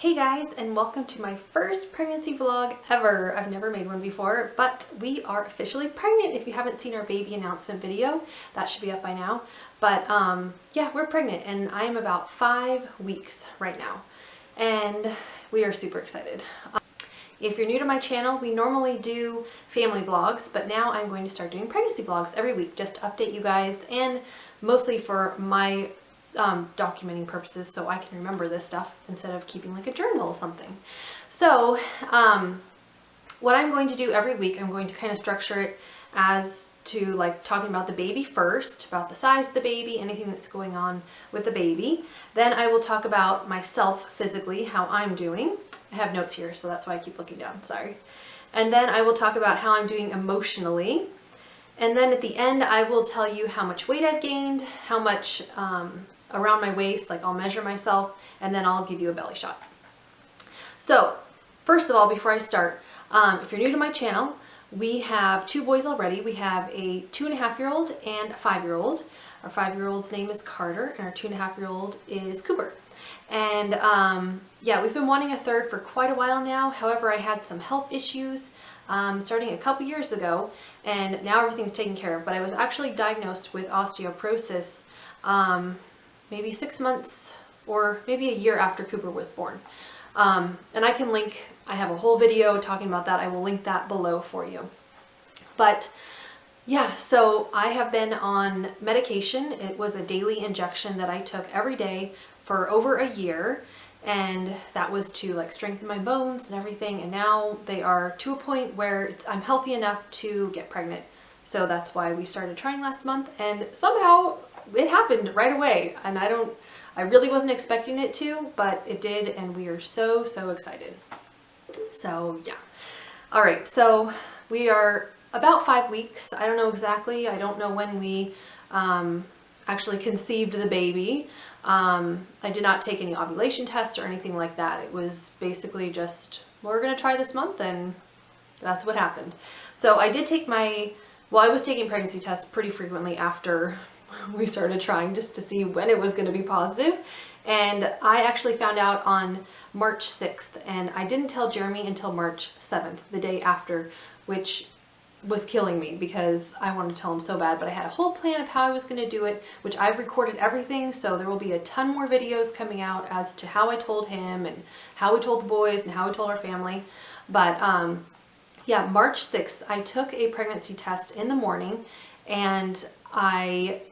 Hey guys, and welcome to my first pregnancy vlog ever. I've never made one before, but we are officially pregnant. If you haven't seen our baby announcement video, that should be up by now. But yeah, we're pregnant and I am about 5 weeks right now. And we are super excited. If you're new to my channel, we normally do family vlogs, but now I'm going to start doing pregnancy vlogs every week just to update you guys, and mostly for my documenting purposes so I can remember this stuff instead of keeping like a journal or something. So what I'm going to do every week, I'm going to kind of structure it as to like talking about the baby first, about the size of the baby, anything that's going on with the baby. Then I will talk about myself physically, how I'm doing. I have notes here, so that's why I keep looking down, sorry. And then I will talk about how I'm doing emotionally. And then at the end, I will tell you how much weight I've gained, how much around my waist, like I'll measure myself, and then I'll give you a belly shot. So first of all, before I start, if you're new to my channel, we have 2 boys already. We have a 2.5-year-old and a 5-year-old. Our 5-year-old's name is Carter, and our 2.5-year-old is Cooper. And yeah, we've been wanting a third for quite a while now. However, I had some health issues starting a couple years ago, and now everything's taken care of. But I was actually diagnosed with osteoporosis maybe 6 months or maybe a year after Cooper was born. And I can link, I have a whole video talking about that. I will link that below for you. But yeah, so I have been on medication. It was a daily injection that I took every day for over a year. And that was to like strengthen my bones and everything. And now they are to a point where I'm healthy enough to get pregnant. So that's why we started trying last month, and somehow it happened right away. And I really wasn't expecting it to, but it did, and we are so excited. So yeah. All right, so we are about 5 weeks. I don't know exactly. I don't know when we actually conceived the baby. I did not take any ovulation tests or anything like that. It was basically just, we're gonna try this month, and that's what happened. So I did take I was taking pregnancy tests pretty frequently after we started trying, just to see when it was going to be positive. And I actually found out on March 6th, and I didn't tell Jeremy until March 7th, the day after, which was killing me because I wanted to tell him so bad, but I had a whole plan of how I was going to do it, which I've recorded everything, so there will be a ton more videos coming out as to how I told him and how we told the boys and how we told our family. But yeah, March 6th, I took a pregnancy test in the morning, and I,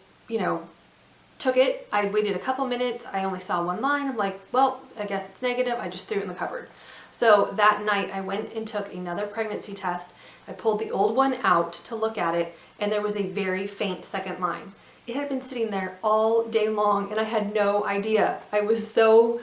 took it. I waited a couple minutes. I only saw one line. I'm like, well, I guess it's negative. I just threw it in the cupboard. So that night I went and took another pregnancy test. I pulled the old one out to look at it, and there was a very faint second line. It had been sitting there all day long, and I had no idea. I was so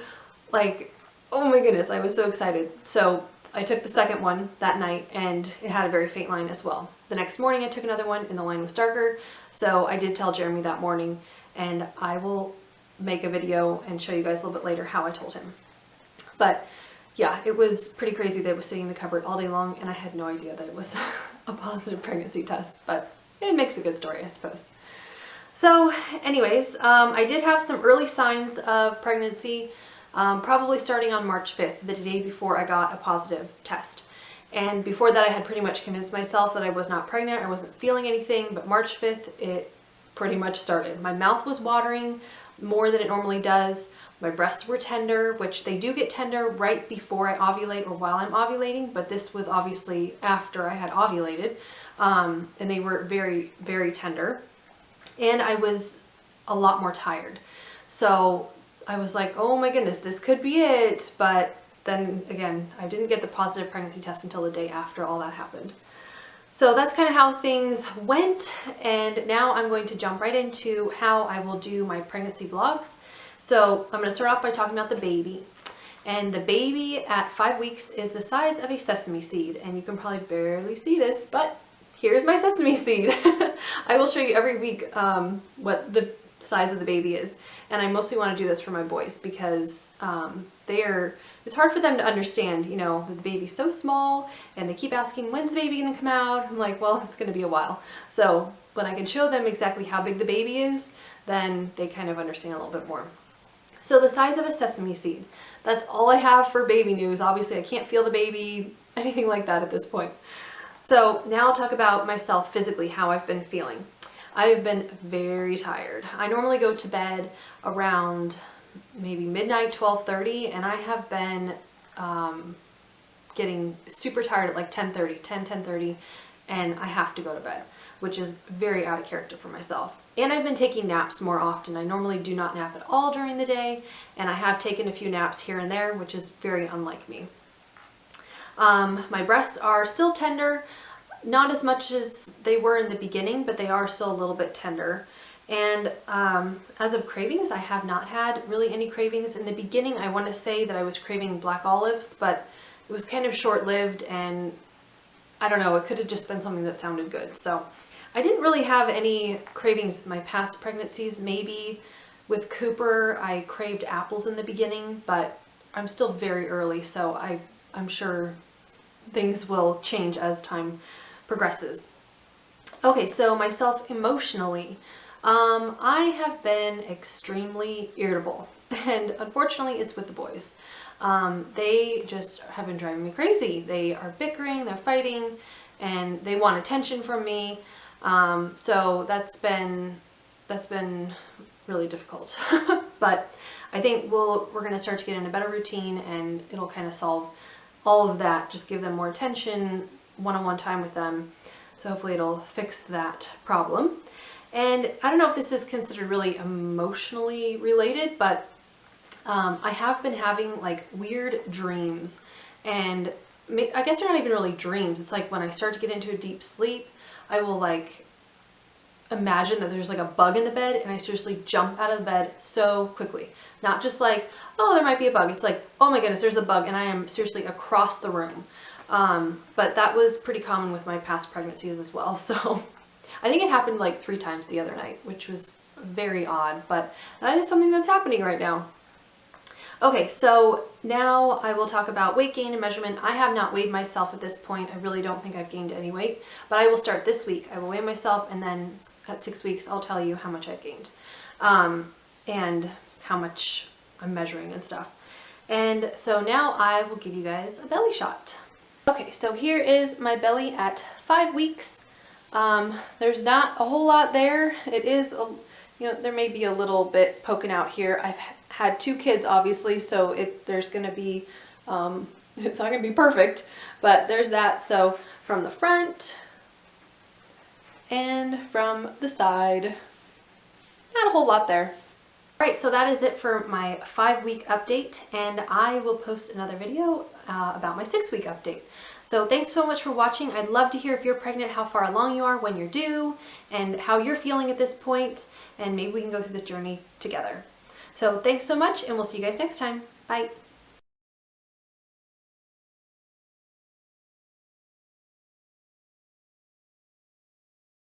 like, oh my goodness, I was so excited. So I took the second one that night, and it had a very faint line as well. The next morning I took another one, and the line was darker. So I did tell Jeremy that morning, and I will make a video and show you guys a little bit later how I told him. But yeah, it was pretty crazy that it was sitting in the cupboard all day long, and I had no idea that it was a positive pregnancy test, but it makes a good story, I suppose. So anyways, I did have some early signs of pregnancy, probably starting on March 5th, the day before I got a positive test. And before that, I had pretty much convinced myself that I was not pregnant. I wasn't feeling anything, but March 5th, it pretty much started. My mouth was watering more than it normally does. My breasts were tender, which they do get tender right before I ovulate or while I'm ovulating, but this was obviously after I had ovulated, and they were very, very tender. And I was a lot more tired. So I was like, oh my goodness, this could be it. But then again, I didn't get the positive pregnancy test until the day after all that happened. So that's kind of how things went. And now I'm going to jump right into how I will do my pregnancy vlogs. So I'm going to start off by talking about the baby. And the baby at 5 weeks is the size of a sesame seed. And you can probably barely see this, but here's my sesame seed. I will show you every week what the size of the baby is. And I mostly want to do this for my boys because it's hard for them to understand, the baby's so small, and they keep asking, when's the baby going to come out? I'm like, well, it's going to be a while. So when I can show them exactly how big the baby is, then they kind of understand a little bit more. So the size of a sesame seed. that's all I have for baby news. Obviously I can't feel the baby, anything like that at this point. So now I'll talk about myself physically, how I've been feeling. I've been very tired. I normally go to bed around maybe midnight, 12:30, and I have been getting super tired at like 10:30, and I have to go to bed, which is very out of character for myself. And I've been taking naps more often. I normally do not nap at all during the day, and I have taken a few naps here and there, which is very unlike me. My breasts are still tender, not as much as they were in the beginning, but they are still a little bit tender. And as of cravings, I have not had really any cravings. In the beginning, I want to say that I was craving black olives, but it was kind of short-lived, and I don't know, it could have just been something that sounded good. So I didn't really have any cravings with my past pregnancies. Maybe with Cooper, I craved apples in the beginning, but I'm still very early, so I'm sure things will change as time progresses. Okay, so myself emotionally, I have been extremely irritable, and unfortunately it's with the boys. They just have been driving me crazy. They are bickering, they're fighting, and they want attention from me. So that's been really difficult. But I think we're going to start to get in a better routine, and it'll kind of solve all of that. Just give them more attention, one-on-one time with them. So hopefully it'll fix that problem. And I don't know if this is considered really emotionally related, but I have been having like weird dreams, and I guess they're not even really dreams. It's like when I start to get into a deep sleep, I will like imagine that there's like a bug in the bed, and I seriously jump out of the bed so quickly. Not just like, oh, there might be a bug. It's like, oh my goodness, there's a bug, and I am seriously across the room. But that was pretty common with my past pregnancies as well. So I think it happened like 3 times the other night, which was very odd, but that is something that's happening right now. Okay, so now I will talk about weight gain and measurement. I have not weighed myself at this point. I really don't think I've gained any weight, but I will start this week. I will weigh myself, and then at 6 weeks, I'll tell you how much I've gained, and how much I'm measuring and stuff. And so now I will give you guys a belly shot. Okay, so here is my belly at 5 weeks. There's not a whole lot there. It is, there may be a little bit poking out here. I've had 2 kids, obviously, so there's going to be, it's not going to be perfect, but there's that. So from the front and from the side, not a whole lot there. All right, so that is it for my 5-week update, and I will post another video about my 6-week update. So thanks so much for watching. I'd love to hear if you're pregnant, how far along you are, when you're due, and how you're feeling at this point, and maybe we can go through this journey together. So thanks so much, and we'll see you guys next time. Bye.